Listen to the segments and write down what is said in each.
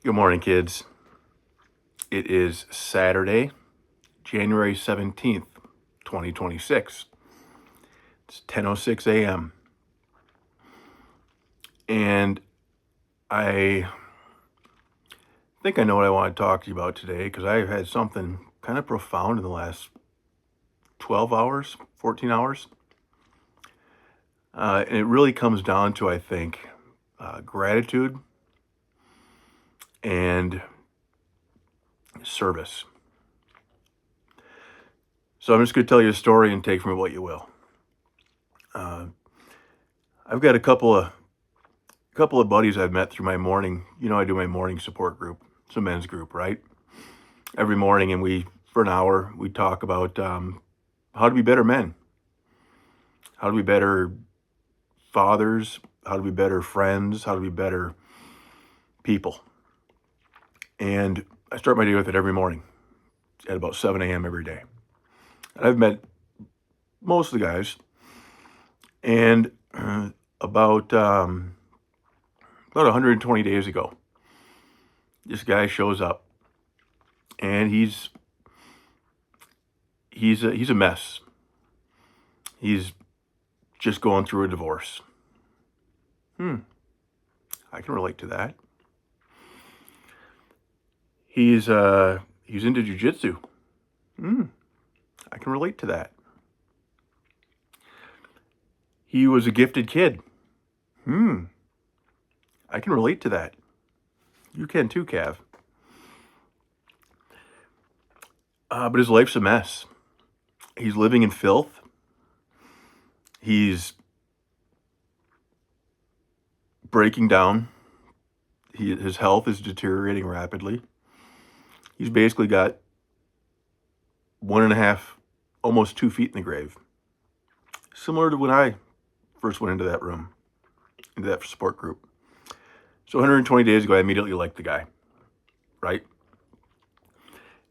Good morning, kids. It is Saturday, January 17th, 2026. It's 10:06 a.m. And I think I know what I want to talk to you about today because I've had something kind of profound in the last 12 hours, 14 hours. And it really comes down to, I think, gratitude and service. So I'm just going to tell you a story and take from it what you will. I've got a couple of buddies I've met through my morning. I do my morning support group. It's a men's group, right? Every morning, and for an hour, we talk about how to be better men, how to be better fathers, how to be better friends, how to be better people. And I start my day with it every morning at about 7 a.m. every day. And I've met most of the guys, and about 120 days ago, this guy shows up, and he's a mess. He's just going through a divorce. I can relate to that. He's into jujitsu. I can relate to that. He was a gifted kid. I can relate to that. You can too, Cav. But his life's a mess. He's living in filth. He's breaking down. His health is deteriorating rapidly. He's basically got 1.5, almost 2 feet in the grave. Similar to when I first went into that room, into that support group. So 120 days ago, I immediately liked the guy, right?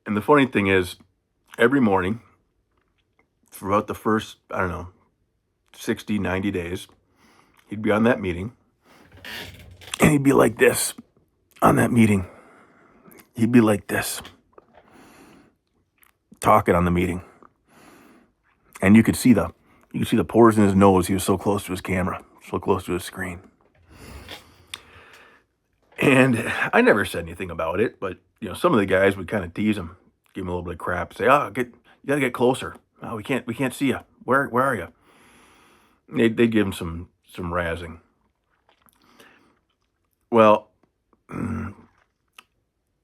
And the funny thing is, every morning, throughout the first, 60, 90 days, he'd be on that meeting, and he'd be like this on that meeting. He'd be like this, talking on the meeting. And you could see the pores in his nose. He was so close to his camera, so close to his screen. And I never said anything about it, but some of the guys would kind of tease him, give him a little bit of crap, say, you gotta get closer. Oh, we can't see you. Where are you? They'd give him some razzing. Well,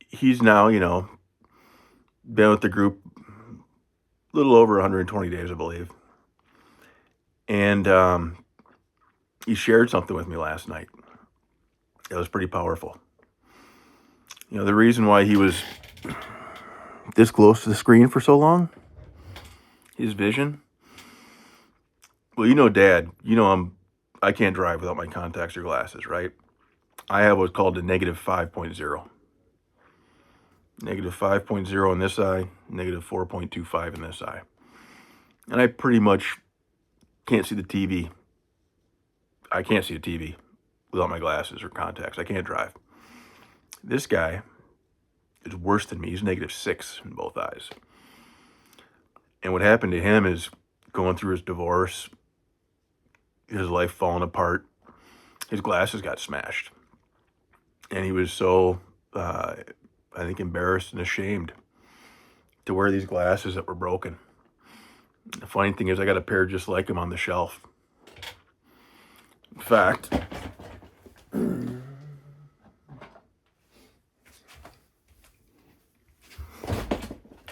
he's now, been with the group a little over 120 days, I believe. And he shared something with me last night. It was pretty powerful. The reason why he was this close to the screen for so long, his vision. Well, Dad, I can't drive without my contacts or glasses, right? I have what's called a negative 5.0. Negative 5.0 in this eye, negative 4.25 in this eye. And I pretty much can't see the TV. I can't see a TV without my glasses or contacts. I can't drive. This guy is worse than me. He's negative 6 in both eyes. And what happened to him is going through his divorce, his life falling apart, his glasses got smashed. And he was so, I think, embarrassed and ashamed to wear these glasses that were broken. The funny thing is, I got a pair just like him on the shelf. In fact,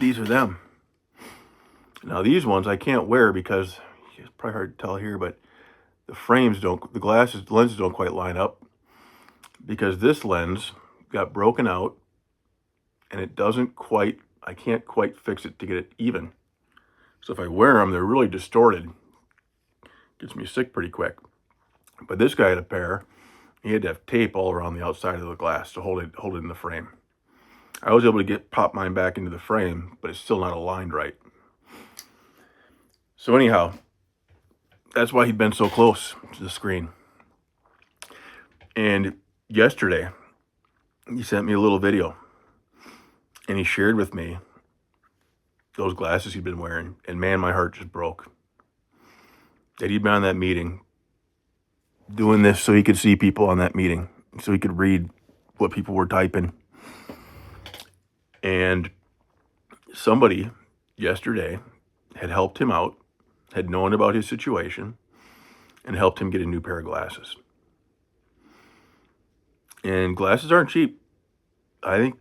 these are them. Now, these ones I can't wear because it's probably hard to tell here, but the lenses don't quite line up because this lens got broken out and I can't quite fix it to get it even. So if I wear them, they're really distorted. Gets me sick pretty quick. But this guy had a pair. He had to have tape all around the outside of the glass to hold it in the frame. I was able to pop mine back into the frame, but it's still not aligned right. So anyhow, that's why he'd been so close to the screen. And yesterday, he sent me a little video, and he shared with me those glasses he'd been wearing, and man, my heart just broke. That he'd been on that meeting doing this so he could see people on that meeting, so he could read what people were typing. And somebody yesterday had helped him out, had known about his situation, and helped him get a new pair of glasses. And glasses aren't cheap. I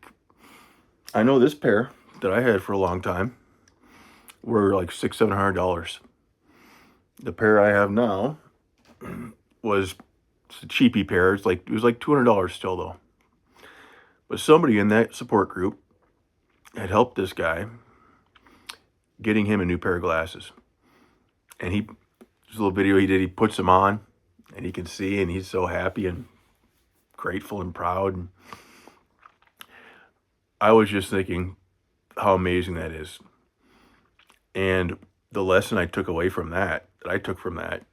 know this pair that I had for a long time were like $600-700. The pair I have now was a cheapy pair. It was like $200 still though. But somebody in that support group had helped this guy getting him a new pair of glasses. And this little video he did, he puts them on and he can see, and he's so happy and grateful and proud. And I was just thinking how amazing that is. And the lesson I took from that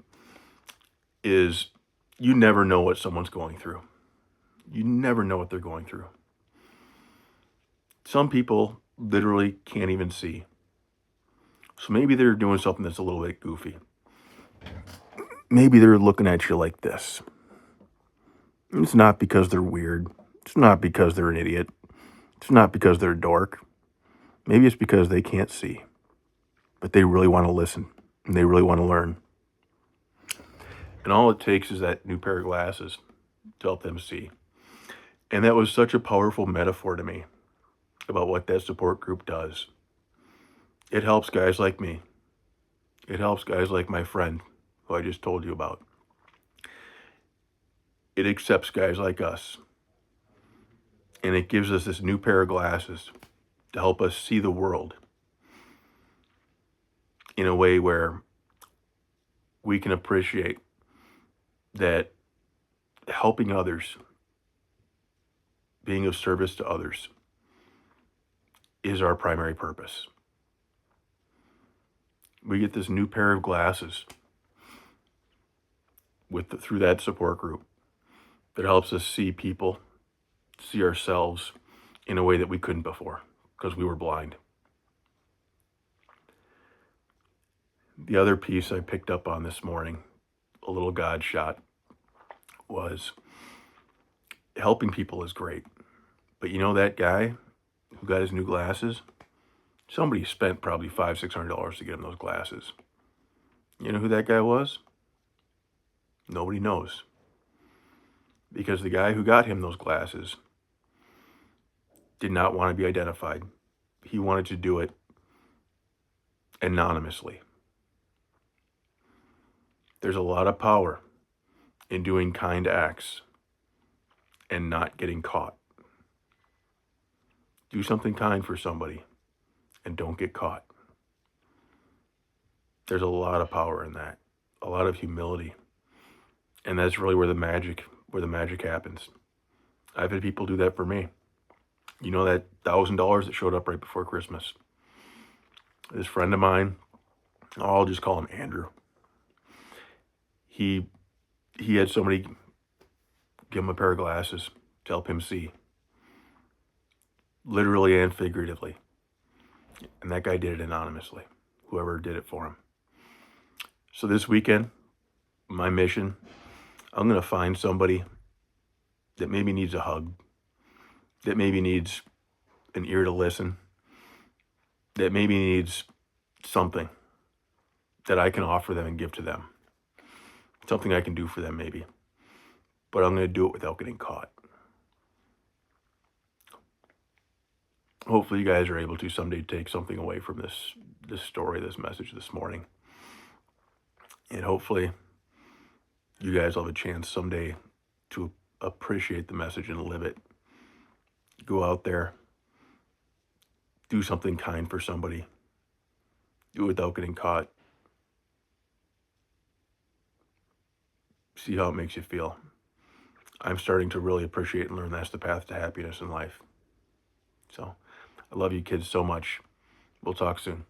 is you never know what someone's going through. You never know what they're going through. Some people literally can't even see. So maybe they're doing something that's a little bit goofy. Maybe they're looking at you like this. It's not because they're weird. It's not because they're an idiot. It's not because they're a dork. Maybe it's because they can't see. But they really want to listen. And they really want to learn. And all it takes is that new pair of glasses to help them see. And that was such a powerful metaphor to me about what that support group does. It helps guys like me. It helps guys like my friend, who I just told you about. It accepts guys like us. And it gives us this new pair of glasses to help us see the world in a way where we can appreciate that helping others, being of service to others, is our primary purpose. We get this new pair of glasses through that support group that helps us see people, see ourselves in a way that we couldn't before because we were blind. The other piece I picked up on this morning, a little God shot, was helping people is great. But you know that guy who got his new glasses? Somebody spent probably $500-600 to get him those glasses. You know who that guy was? Nobody knows. Because the guy who got him those glasses did not want to be identified. He wanted to do it anonymously. There's a lot of power in doing kind acts and not getting caught. Do something kind for somebody and don't get caught. There's a lot of power in that, a lot of humility. And that's really where the magic happens. I've had people do that for me. You know that $1,000 that showed up right before Christmas? This friend of mine, I'll just call him Andrew. He had somebody give him a pair of glasses to help him see, literally and figuratively. And that guy did it anonymously, whoever did it for him. So this weekend, my mission, I'm going to find somebody that maybe needs a hug, that maybe needs an ear to listen, that maybe needs something that I can offer them and give to them. Something I can do for them maybe. But I'm going to do it without getting caught. Hopefully you guys are able to someday take something away from this story, this message this morning. And hopefully you guys will have a chance someday to appreciate the message and live it. Go out there, do something kind for somebody. Do it without getting caught. See how it makes you feel. I'm starting to really appreciate and learn that's the path to happiness in life. So, I love you kids so much. We'll talk soon.